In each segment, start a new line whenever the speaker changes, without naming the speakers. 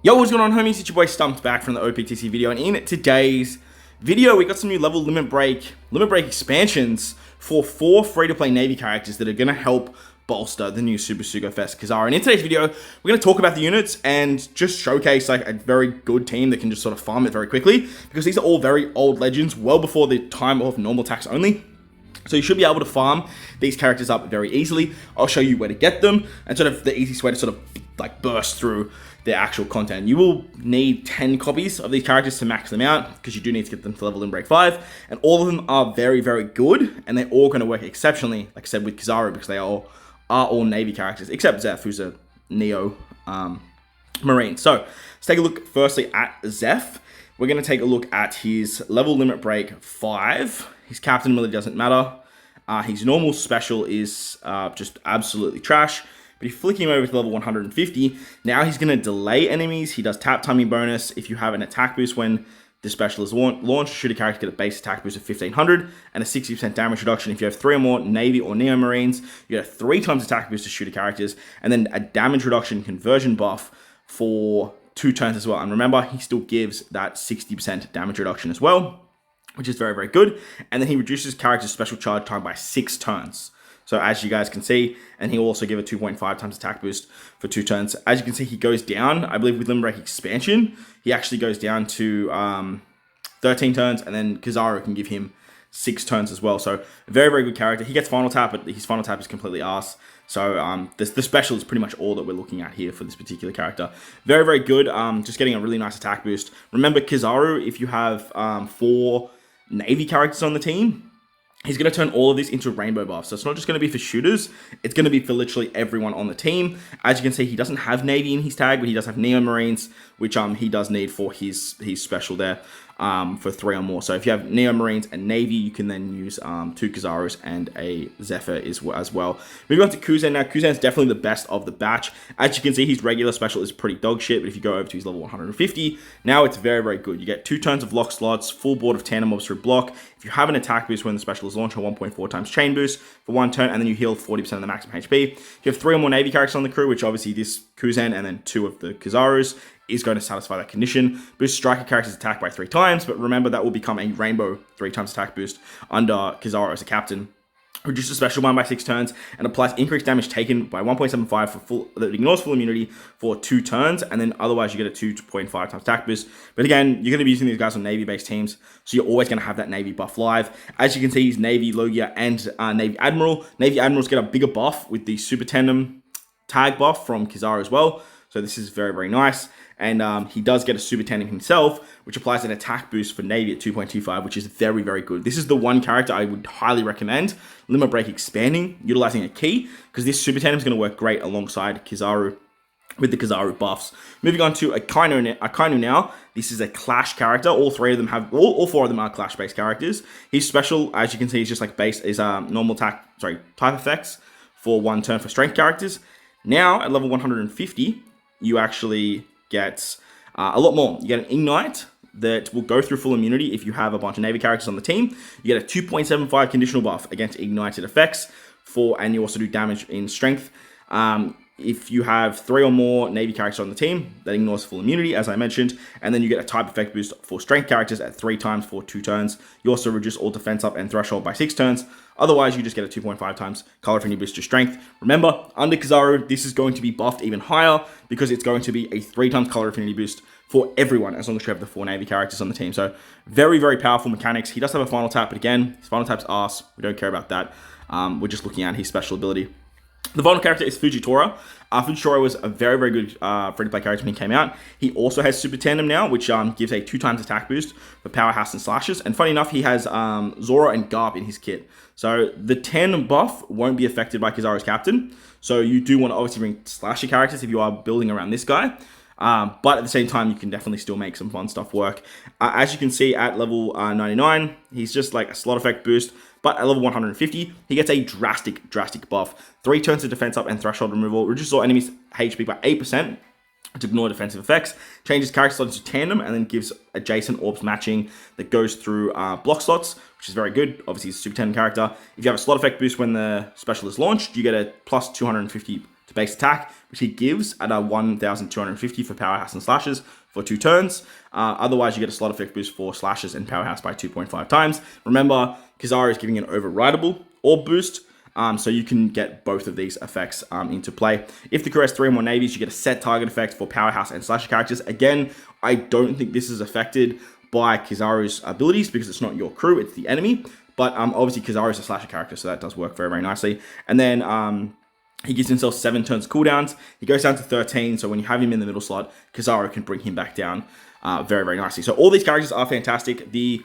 Yo, what's going on, homies? It's your boy Stumped back from the OPTC video, and in today's video, we got some new level limit break expansions for 4 free-to-play Navy characters that are going to help bolster the new Super Sugo Fest Kizaru. And in today's video, we're going to talk about the units and just showcase like a very good team that can just sort of farm it very quickly, because these are all very old legends, well before the time of normal tax only. So you should be able to farm these characters up very easily. I'll show you where to get them and sort of the easiest way to sort of like burst through their actual content. You will need 10 copies of these characters to max them out, because you do need to get them to level in break 5. And all of them are very, very good, and they're all going to work exceptionally, like I said, with Kizaru, because they are all Navy characters, except Zeph, who's a Neo Marine. So let's take a look firstly at Zeph. We're going to take a look at his level limit break 5. His captain really doesn't matter. His normal special is just absolutely trash. But if you flick him over to level 150, now he's going to delay enemies. He does tap timing bonus. If you have an attack boost when the special is launched, shoot a character get a base attack boost of 1500 and a 60% damage reduction. If you have 3 or more Navy or Neo Marines, you get a 3 times attack boost to shooter characters, and then a damage reduction conversion buff for 2 turns as well. And remember, he still gives that 60% damage reduction as well, which is very, very good. And then he reduces character's special charge time by 6 turns. So as you guys can see, and he'll also give a 2.5 times attack boost for 2 turns. As you can see, he goes down, I believe with Limit Break Expansion, he actually goes down to 13 turns, and then Kizaru can give him 6 turns as well. So a very, very good character. He gets Final Tap, but his Final Tap is completely arse. So the special is pretty much all that we're looking at here for this particular character. Very, very good. Just getting a really nice attack boost. Remember, Kizaru, if you have 4 Navy characters on the team, he's going to turn all of this into rainbow buffs. So it's not just going to be for shooters, it's going to be for literally everyone on the team. As you can see, he doesn't have Navy in his tag, but he does have Neo Marines, which he does need for his special there, for 3 or more. So if you have Neo Marines and Navy, you can then use 2 Kizarus and a Zephyr as well. Moving on to Kuzen now. Kuzen's definitely the best of the batch. As you can see, his regular special is pretty dog shit, but if you go over to his level 150, now it's very, very good. You get 2 turns of lock slots, full board of tandem mobs through block. If you have an attack boost when the special is launched, a 1.4 times chain boost for 1 turn, and then you heal 40% of the maximum HP. If you have 3 or more Navy characters on the crew, which obviously this Kuzen and then 2 of the Kizarus, is going to satisfy that condition. Boost striker character's attack by 3 times, but remember that will become a rainbow 3 times attack boost under Kizaru as a captain. Reduces special bind by 6 turns and applies increased damage taken by 1.75 for full, that ignores full immunity for 2 turns, and then otherwise you get a 2.5 times attack boost. But again, you're going to be using these guys on Navy-based teams, so you're always going to have that Navy buff live. As you can see, he's Navy Logia and Navy Admiral. Navy Admirals get a bigger buff with the Super Tandem tag buff from Kizaru as well. So this is very, very nice. And he does get a Super Tandem himself, which applies an attack boost for Navy at 2.25, which is very, very good. This is the one character I would highly recommend Limit Break expanding, utilizing a key, because this Super Tandem is going to work great alongside Kizaru with the Kizaru buffs. Moving on to Akainu now. This is a Clash character. All 4 of them are Clash-based characters. His special, as you can see, is just like base is normal type effects for 1 turn for strength characters. Now at level 150, you actually get a lot more. You get an Ignite that will go through full immunity if you have a bunch of Navy characters on the team. You get a 2.75 conditional buff against ignited effects and you also do damage in strength. If you have 3 or more Navy characters on the team, that ignores full immunity, as I mentioned, and then you get a type effect boost for strength characters at 3 times for 2 turns. You also reduce all defense up and threshold by 6 turns. Otherwise, you just get a 2.5 times color affinity boost to strength. Remember, under Kizaru, this is going to be buffed even higher, because it's going to be a 3 times color affinity boost for everyone, as long as you have the 4 Navy characters on the team. So very, very powerful mechanics. He does have a final tap, but again, his final tap's arse. We don't care about that. We're just looking at his special ability. The final character is Fujitora. Fujitora was a very, very good free-to-play character when he came out. He also has Super Tandem now, which gives a 2 times attack boost for Powerhouse and Slashes. And funny enough, he has Zora and Garp in his kit. So the 10 buff won't be affected by Kizaru's captain. So you do want to obviously bring Slasher characters if you are building around this guy. But at the same time, you can definitely still make some fun stuff work. As you can see at level 99, he's just like a slot effect boost. But at level 150, he gets a drastic buff. 3 turns of defense up and threshold removal. Reduces all enemies' HP by 8% to ignore defensive effects. Changes character slots to tandem and then gives adjacent orbs matching that goes through block slots, which is very good. Obviously, he's a super tandem character. If you have a slot effect boost when the special is launched, you get a plus 250 to base attack, which he gives at a 1,250 for powerhouse and slashes for 2 turns. Otherwise, you get a slot effect boost for slashes and powerhouse by 2.5 times. Remember, Kizaru is giving an overrideable orb boost, so you can get both of these effects into play. If the crew has 3 or more navies, you get a set target effect for powerhouse and slasher characters. Again, I don't think this is affected by Kizaru's abilities because it's not your crew, it's the enemy. But obviously Kizaru is a slasher character, so that does work very, very nicely. And then he gives himself 7 turns cooldowns. He goes down to 13, so when you have him in the middle slot, Kizaru can bring him back down very, very nicely. So all these characters are fantastic. The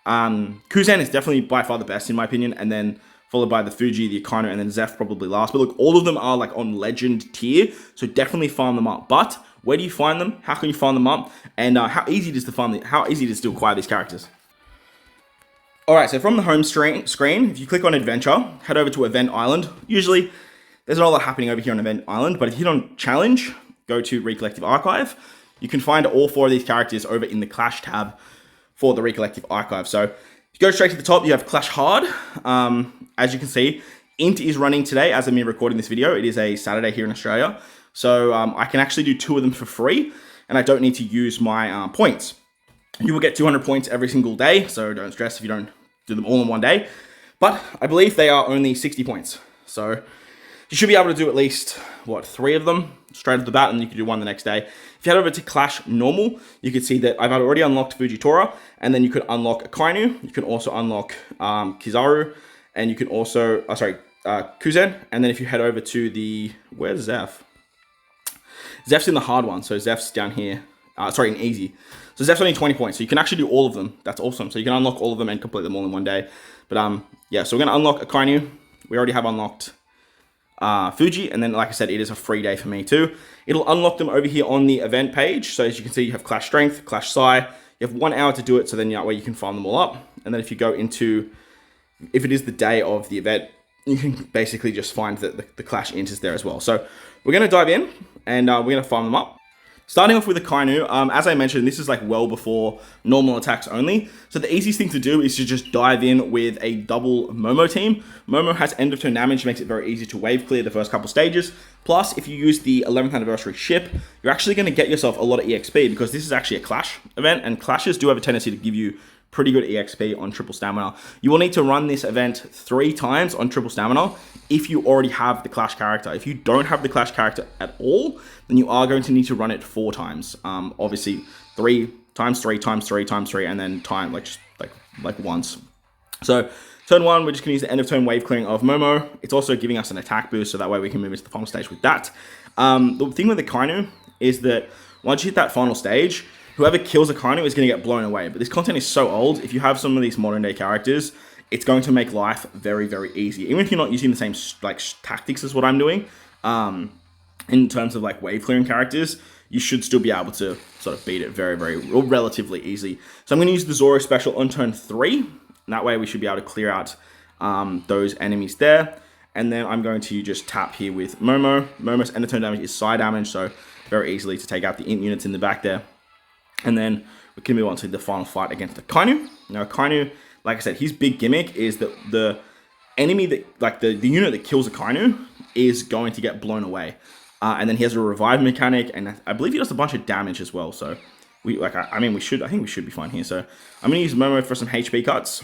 Kuzen is definitely by far the best in my opinion, and then followed by the Fuji, the Akainu, and then Zeph probably last. But look, all of them are like on legend tier, so definitely farm them up. But where do you find them? How can you farm them up? And how easy it is to farm them? How easy it is to acquire these characters? All right, so from the home screen, if you click on Adventure, head over to Event Island. Usually, there's not a lot happening over here on Event Island, but if you hit on Challenge, go to Recollective Archive, you can find all 4 of these characters over in the Clash tab for the Recollective Archive. So if you go straight to the top, you have Clash Hard. As you can see, Int is running today as of me recording this video. It is a Saturday here in Australia. So I can actually do 2 of them for free, and I don't need to use my points. You will get 200 points every single day, so don't stress if you don't do them all in one day. But I believe they are only 60 points. So you should be able to do at least, 3 of them straight off the bat, and you can do 1 the next day. If you head over to Clash Normal, you can see that I've already unlocked Fujitora, and then you could unlock Akainu. You can also unlock Kizaru, and you can also, Kuzen. And then if you head over to the, where's Zeph? Zeph's in the hard one, so Zeph's down here. In easy. So Zeph's only 20 points, so you can actually do all of them. That's awesome. So you can unlock all of them and complete them all in one day. But yeah, so we're going to unlock Akainu. We already have unlocked Fuji, and then like I said, it is a free day for me too. It'll unlock them over here on the event page. So as you can see, you have Clash Strength, Clash Psi. You have 1 hour to do it, so then that way you can farm them all up. And then if you go into, if it is the day of the event, you can basically just find that the Clash Int is there as well. So we're going to dive in, and we're going to farm them up. Starting off with Akainu, as I mentioned, this is like well before normal attacks only. So the easiest thing to do is to just dive in with a double Momo team. Momo has end of turn damage, makes it very easy to wave clear the first couple stages. Plus, if you use the 11th anniversary ship, you're actually going to get yourself a lot of EXP because this is actually a Clash event, and Clashes do have a tendency to give you pretty good EXP on triple stamina. You will need to run this event 3 times on triple stamina if you already have the Clash character. If you don't have the Clash character at all, then you are going to need to run it 4 times. Obviously 3 times 3 times 3 times 3, and then time like once. So turn 1, we're just gonna use the end of turn wave clearing of Momo. It's also giving us an attack boost, so that way we can move into the final stage with that. The thing with the Akainu is that once you hit that final stage, whoever kills Akainu is going to get blown away. But this content is so old, if you have some of these modern day characters, it's going to make life very, very easy. Even if you're not using the same tactics as what I'm doing, in terms of like wave clearing characters, you should still be able to sort of beat it very, relatively easy. So I'm going to use the Zoro special on turn 3. And that way we should be able to clear out those enemies there. And then I'm going to just tap here with Momo. Momo's end of turn damage is side damage, so very easily to take out the int units in the back there. And then we can move on to the final fight against Akainu. Now, Akainu, like I said, his big gimmick is that the enemy that, like the unit that kills Akainu is going to get blown away. And then he has a revive mechanic, and I believe he does a bunch of damage as well. So I think we should be fine here. So I'm gonna use Momo for some HP cuts.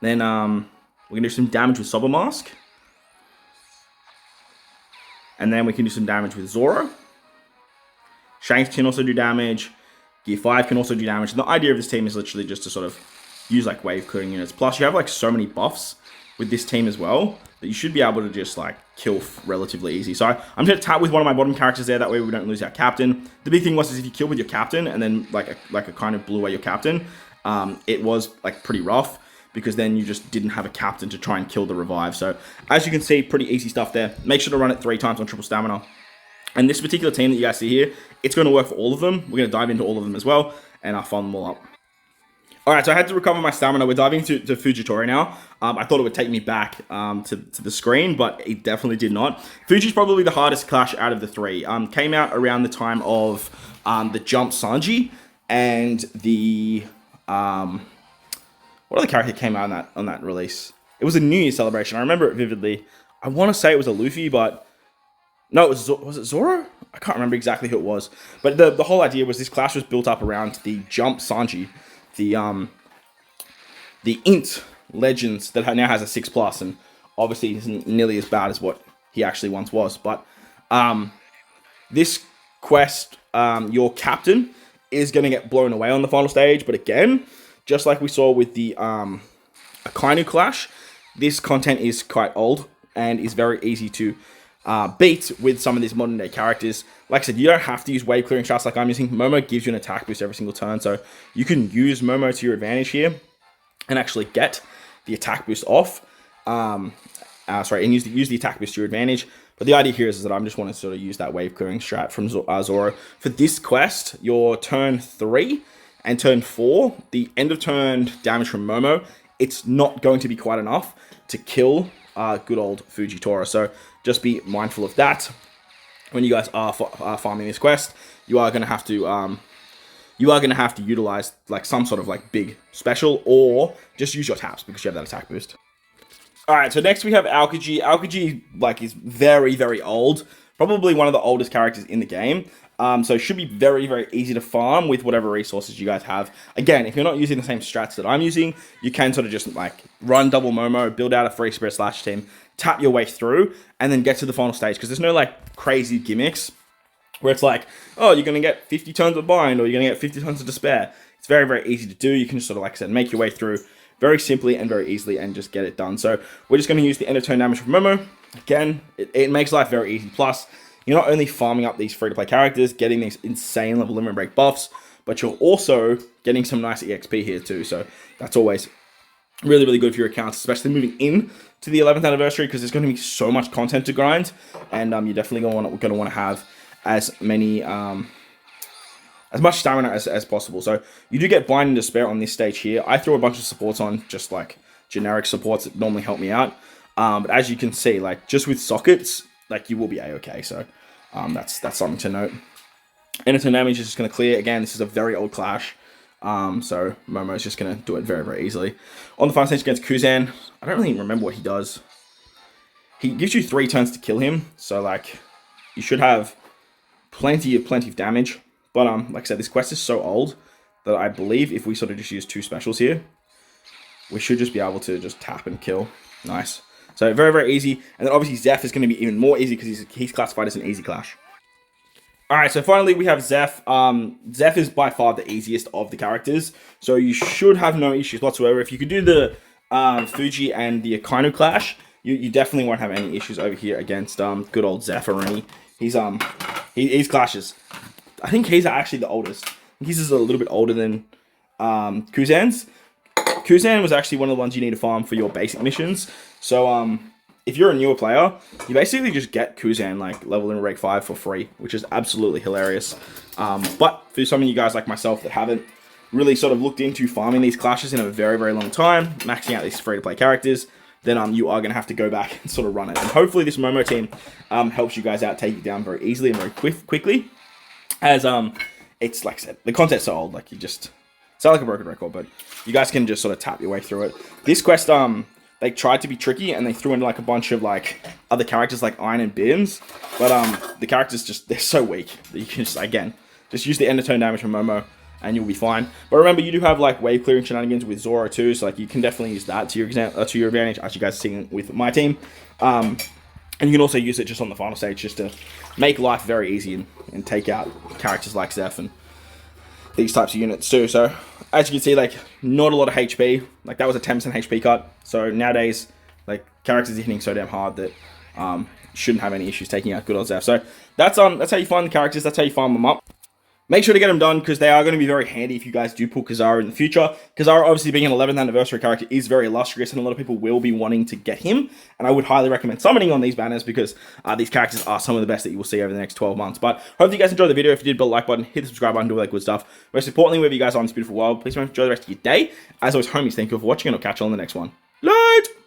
Then we're gonna do some damage with Sober Mask. And then we can do some damage with Zoro. Shanks can also do damage. Gear 5 can also do damage. And the idea of this team is literally just to sort of use like wave clearing units. Plus, you have like so many buffs with this team as well that you should be able to just like kill relatively easy. So I'm going to tap with one of my bottom characters there. That way we don't lose our captain. The big thing was is if you kill with your captain and then like a kind of blew away your captain, it was like pretty rough because then you just didn't have a captain to try and kill the revive. So as you can see, pretty easy stuff there. Make sure to run it 3 times on triple stamina. And this particular team that you guys see here, it's going to work for all of them. We're going to dive into all of them as well, and I'll farm them all up. Alright, so I had to recover my stamina. We're diving to Fujitora now. I thought it would take me back to the screen, but it definitely did not. Fuji's probably the hardest clash out of the 3. Came out around the time of the Jump Sanji and the... what other character came out on that release? It was a New Year celebration. I remember it vividly. I want to say it was a Luffy, but... No, was it Zoro? I can't remember exactly who it was. But the whole idea was this clash was built up around the Jump Sanji, the Int Legends that now has a 6+, and obviously isn't nearly as bad as what he actually once was. But this quest, your captain is going to get blown away on the final stage. But again, just like we saw with the Akainu Clash, this content is quite old and is very easy to beat with some of these modern day characters. Like I said, you don't have to use wave clearing strats like I'm using. Momo gives you an attack boost every single turn, so you can use Momo to your advantage here and actually get the attack boost off. And use the attack boost to your advantage. But the idea here is that I'm just want to sort of use that wave clearing strat from Zoro. For this quest, your turn 3 and turn 4, the end of turn damage from Momo, it's not going to be quite enough to kill good old Fujitora. So just be mindful of that when you guys are farming this quest. You are going to have to utilize like some sort of like big special, or just use your taps because you have that attack boost. All right, so next we have Aokiji. Aokiji like is very, very old, probably one of the oldest characters in the game. So it should be very, very easy to farm with whatever resources you guys have. Again, if you're not using the same strats that I'm using, you can sort of just like run double Momo, build out a free spirit slash team, tap your way through, and then get to the final stage. Because there's no like crazy gimmicks where it's like, oh, you're going to get 50 turns of bind, or you're going to get 50 turns of despair. It's very, very easy to do. You can just sort of, like I said, make your way through very simply and very easily and just get it done. So we're just going to use the end of turn damage from Momo. Again, it makes life very easy. Plus, you're not only farming up these free-to-play characters, getting these insane level limit break buffs, but you're also getting some nice EXP here too. So that's always really, really good for your accounts, especially moving in to the 11th anniversary, because there's going to be so much content to grind, and you're definitely going to want to have as many, as much stamina as possible. So you do get Bind and Despair on this stage here. I throw a bunch of supports on, just like generic supports that normally help me out. But as you can see, like just with sockets, like you will be a-okay. So that's something to note. End-of-turn damage is just going to clear. Again, this is a very old clash. So Momo is just going to do it very, very easily. On the final stage against Kuzan, I don't really remember what he does. He gives you 3 turns to kill him. So like you should have plenty of damage. But like I said, this quest is so old that I believe if we sort of just use 2 specials here, we should just be able to just tap and kill. Nice. So very, very easy. And then obviously Zeph is going to be even more easy because he's classified as an easy clash. Alright, so finally we have Zeph. Zeph is by far the easiest of the characters. So you should have no issues whatsoever. If you could do the Fuji and the Akainu clash, you definitely won't have any issues over here against good old Zeph Aruni. He's clashes. I think he's actually the oldest. I think he's just a little bit older than Kuzan's. Kuzan was actually one of the ones you need to farm for your basic missions. So if you're a newer player, you basically just get Kuzan like level in rank 5 for free, which is absolutely hilarious. But for some of you guys like myself that haven't really sort of looked into farming these clashes in a very, very long time, maxing out these free-to-play characters, then you are going to have to go back and sort of run it. And hopefully this Momo team helps you guys out, take it down very easily and very quickly. As it's like I said, the content's so old, like you just sound like a broken record, but you guys can just sort of tap your way through it. This quest, they tried to be tricky and they threw in like a bunch of like other characters like Iron and Bims, but the characters just, they're so weak that you can just, again, just use the end of turn damage from Momo and you'll be fine. But remember, you do have like wave clearing shenanigans with Zoro too, so like you can definitely use that to your advantage, as you guys are seeing with my team. And you can also use it just on the final stage just to make life very easy and take out characters like Zeph and these types of units too. So as you can see, like not a lot of HP. Like that was a 10% HP cut. So nowadays, like characters are hitting so damn hard that shouldn't have any issues taking out good old Zeph. So that's how you find the characters. That's how you farm them up. Make sure to get them done because they are going to be very handy if you guys do pull Kizaru in the future. Kizaru, obviously being an 11th anniversary character, is very illustrious and a lot of people will be wanting to get him. And I would highly recommend summoning on these banners because these characters are some of the best that you will see over the next 12 months. But hopefully you guys enjoyed the video. If you did, hit the like button, hit the subscribe button, do all that good stuff. Most importantly, wherever you guys are in this beautiful world, please enjoy the rest of your day. As always, homies, thank you for watching and I'll catch you on the next one. Later!